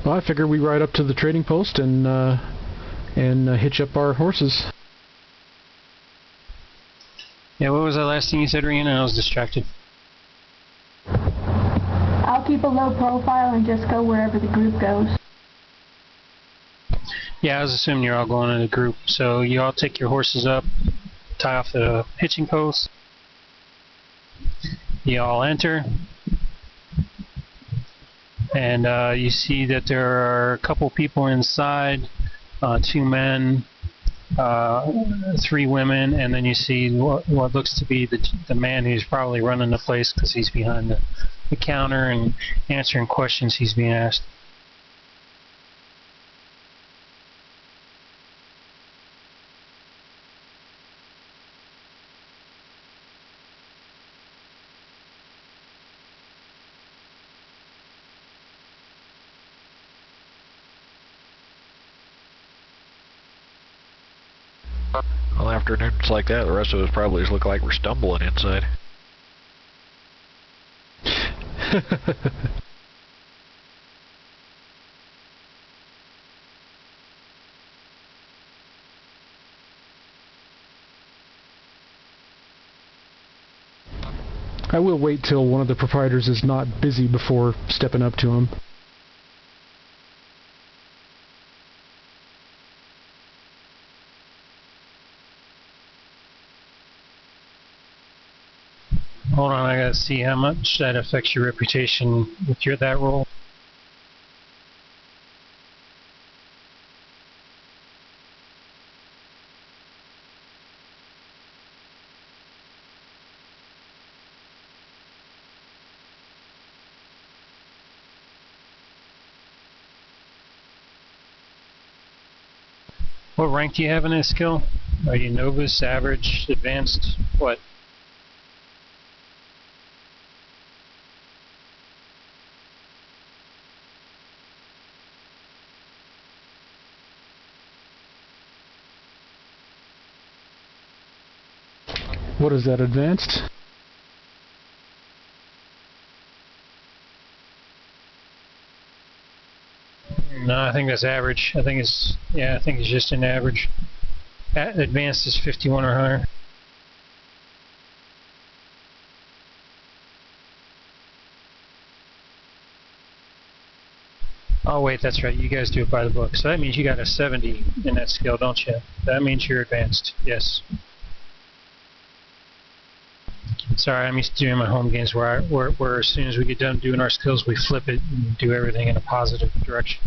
Well, I figure we ride up to the trading post and hitch up our horses. Yeah, what was that last thing you said, Rena? I was distracted. I'll keep a low profile and just go wherever the group goes. Yeah, I was assuming you're all going in a group. So you all take your horses up, tie off the hitching post. You all enter. And you see that there are a couple people inside, 2 men, 3 women, and then you see what looks to be the man who's probably running the place because he's behind the counter and answering questions he's being asked. Well, afternoons like that, the rest of us probably just look like we're stumbling inside. I will wait till one of the proprietors is not busy before stepping up to him. Hold on, I gotta see how much that affects your reputation with that role. What rank do you have in this skill? Are you novice, average, advanced, what? What is that, advanced? No, I think that's average. I think it's just an average. Advanced is 51 or higher. Oh wait, that's right. You guys do it by the book. So that means you got a 70 in that skill, don't you? That means you're advanced. Yes. Sorry, I'm used to doing my home games where as soon as we get done doing our skills, we flip it and do everything in a positive direction.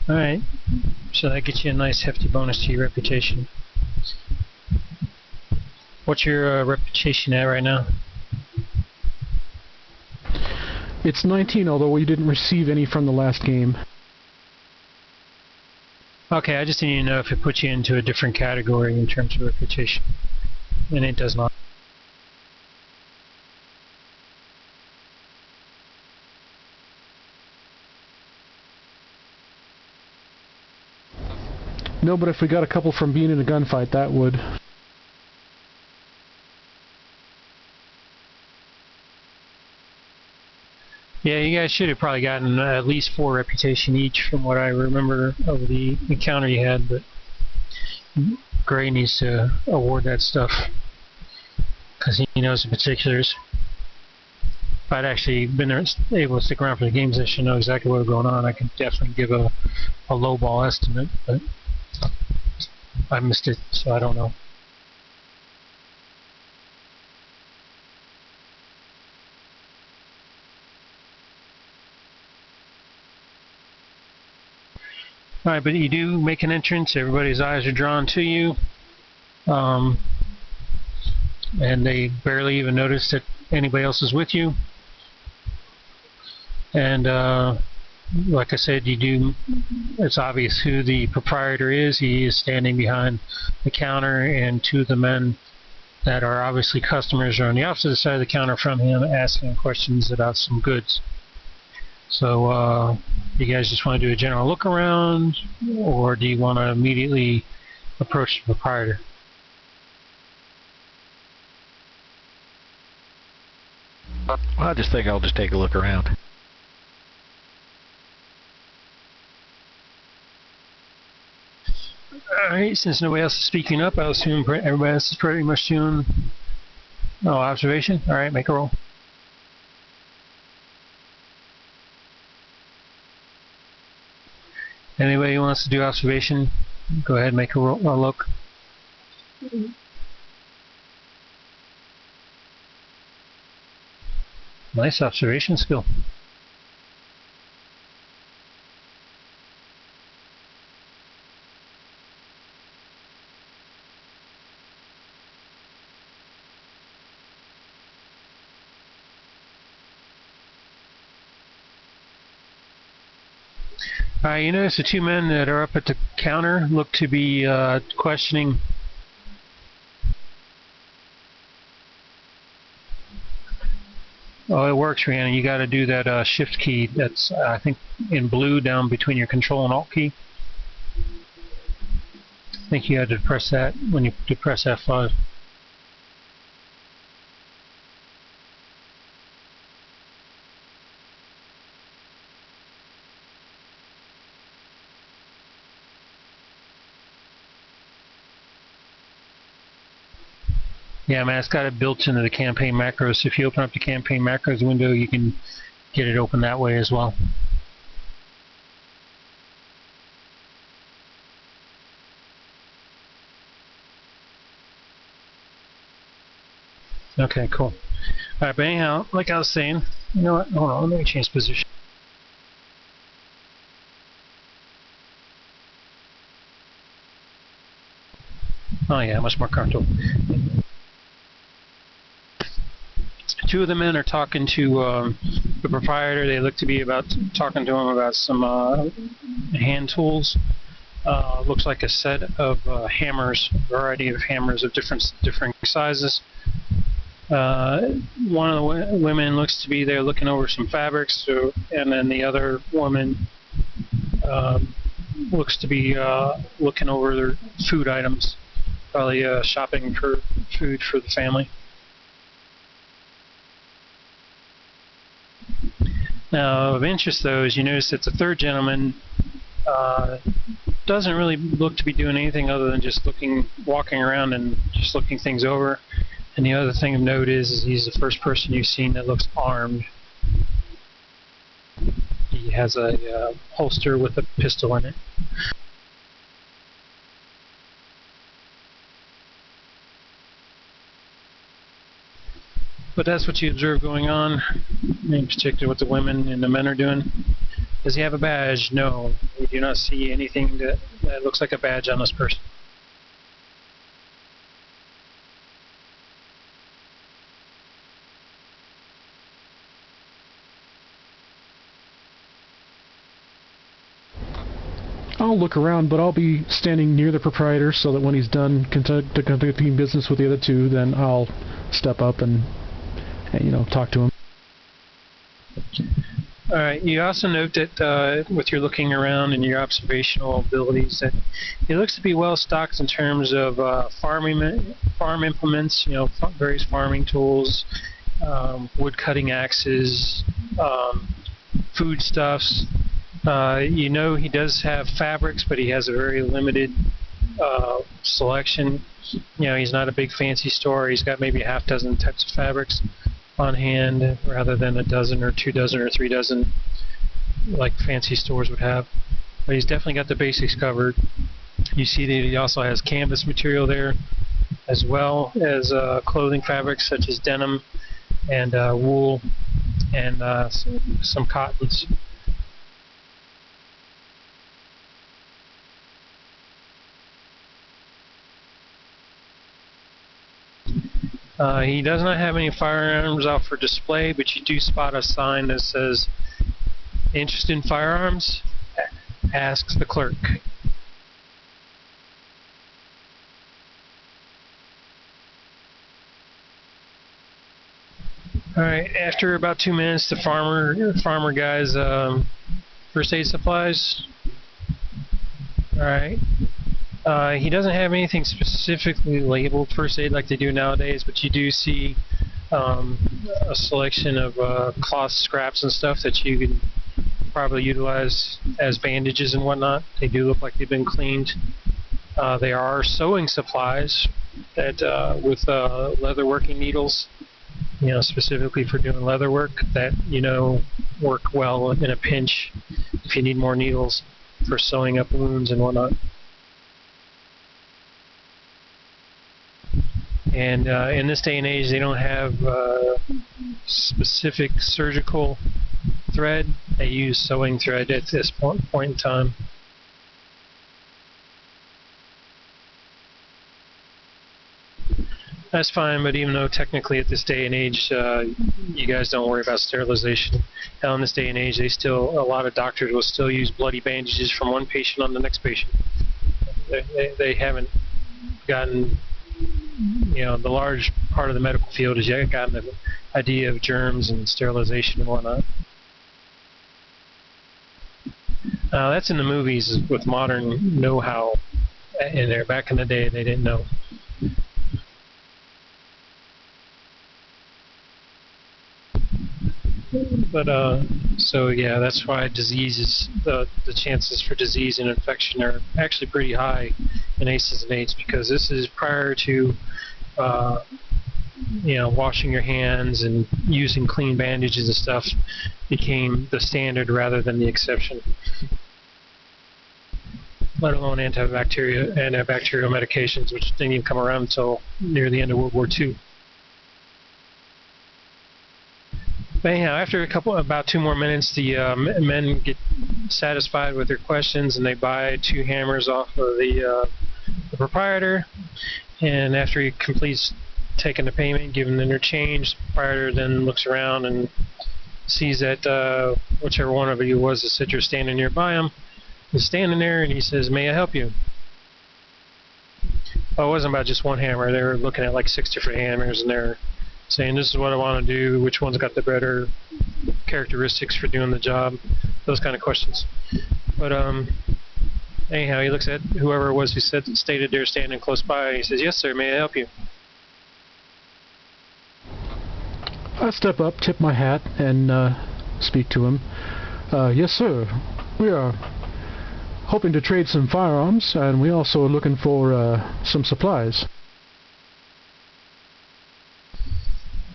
Alright, so that gets you a nice hefty bonus to your reputation. What's your reputation at right now? It's 19, although we didn't receive any from the last game. Okay, I just need to know if it puts you into a different category in terms of reputation. And it does not. No, but if we got a couple from being in a gunfight, that would. Yeah, you guys should have probably gotten at least 4 reputation each from what I remember of the encounter you had, but Gray needs to award that stuff because he knows the particulars. If I'd actually been able to stick around for the game session, know exactly what was going on, I could definitely give a lowball estimate, but I missed it, so I don't know. Alright, but you do make an entrance, everybody's eyes are drawn to you, and they barely even notice that anybody else is with you. And like I said, it's obvious who the proprietor is. He is standing behind the counter, and 2 of the men that are obviously customers are on the opposite side of the counter from him asking questions about some goods. So you guys just want to do a general look around, or do you want to immediately approach the proprietor? Well, I just think I'll just take a look around. Alright, since nobody else is speaking up, I assume everybody else is pretty much doing observation. Alright, make a roll. Anybody who wants to do observation, go ahead and make a look. Nice observation skill. You notice the two men that are up at the counter look to be questioning. Oh, it works, Rhiannon. You got to do that shift key that's, I think, in blue down between your control and alt key. I think you had to press that when you press F5. Yeah, man, it's got it built into the campaign macros. So if you open up the campaign macros window, you can get it open that way as well. Okay, cool. Alright, but anyhow, like I was saying, you know what? Hold on, let me change position. Oh yeah, much more comfortable. Two of the men are talking to the proprietor. They look to be talking to him about some hand tools. Looks like a set of hammers, a variety of hammers of different sizes. One of the women looks to be there looking over some fabrics, and then the other woman looks to be looking over their food items, probably shopping for food for the family. Now, of interest, though, is you notice that the third gentleman doesn't really look to be doing anything other than just walking around and just looking things over. And the other thing of note is he's the first person you've seen that looks armed. He has a holster with a pistol in it. But that's what you observe going on, in particular what the women and the men are doing. Does he have a badge? No. We do not see anything that looks like a badge on this person. I'll look around, but I'll be standing near the proprietor so that when he's done conducting business with the other two, then I'll step up and you know, talk to him. Alright, you also note that with your looking around and your observational abilities, that he looks to be well stocked in terms of farm implements, you know, various farming tools, wood cutting axes, foodstuffs. You know he does have fabrics, but he has a very limited selection. You know, he's not a big fancy store. He's got maybe a half dozen types of fabrics on hand rather than a dozen or 2 dozen or 3 dozen like fancy stores would have. But he's definitely got the basics covered. You see that he also has canvas material there, as well as clothing fabrics such as denim and wool and some cottons. He does not have any firearms out for display, but you do spot a sign that says, "Interested in firearms? Asks the clerk." Alright, after about 2 minutes, the farmer guy's first aid supplies. Alright. He doesn't have anything specifically labeled first aid like they do nowadays, but you do see a selection of cloth scraps and stuff that you could probably utilize as bandages and whatnot. They do look like they've been cleaned. There are sewing supplies that with leather working needles, specifically for doing leather work, that work well in a pinch if you need more needles for sewing up wounds and whatnot. And in this day and age, they don't have specific surgical thread. They use sewing thread at this point in time. That's fine, but even though technically at this day and age, you guys don't worry about sterilization. Hell, in this day and age, a lot of doctors will still use bloody bandages from one patient on the next patient. They haven't gotten, the large part of the medical field has yet gotten the idea of germs and sterilization and whatnot. That's in the movies with modern know-how in there. Back in the day, they didn't know. But so yeah, that's why diseases, the chances for disease and infection are actually pretty high in ACEs and AIDS, because this is prior to washing your hands and using clean bandages and stuff became the standard rather than the exception. Let alone antibacterial medications, which didn't even come around until near the end of World War II. But anyhow, after about 2 more minutes, the men get satisfied with their questions, and they buy 2 hammers off of the proprietor. And after he completes taking the payment, giving them their change, the proprietor then looks around and sees that whichever one of you was the sitter standing nearby him is standing there, and he says, "May I help you?" Well, it wasn't about just one hammer. They were looking at like 6 different hammers, and they're saying, "This is what I want to do, which one's got the better characteristics for doing the job," those kind of questions. But anyhow, he looks at whoever it was who stated they're standing close by, and he says, "Yes, sir, may I help you?" I step up, tip my hat, and speak to him. "Yes, sir. We are hoping to trade some firearms, and we also are looking for some supplies."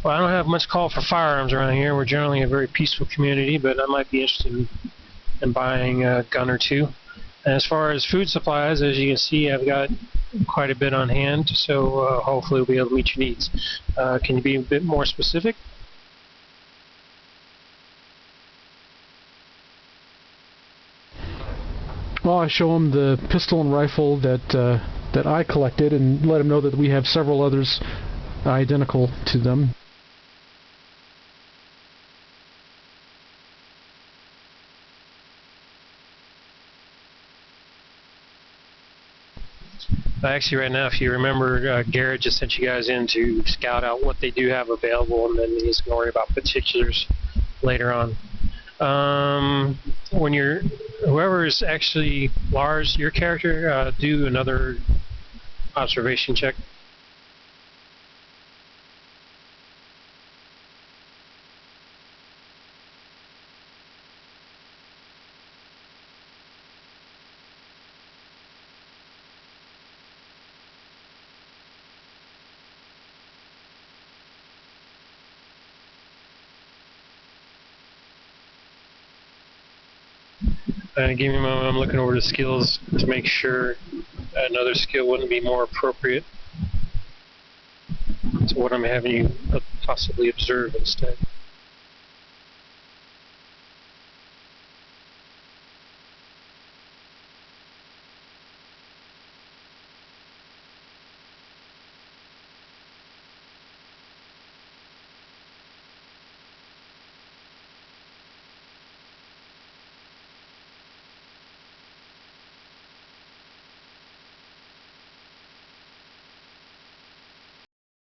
Well, I don't have much call for firearms around here. We're generally a very peaceful community, but I might be interested in buying a gun or 2. And as far as food supplies, as you can see, I've got quite a bit on hand, so hopefully we'll be able to meet your needs. Can you be a bit more specific? Well, I show him the pistol and rifle that I collected, and let him know that we have several others identical to them. Actually, right now, if you remember, Garrett just sent you guys in to scout out what they do have available, and then he's going to worry about particulars later on. When whoever is actually Lars, your character, do another observation check. Give me a moment, I'm looking over the skills to make sure another skill wouldn't be more appropriate to what I'm having you possibly observe instead.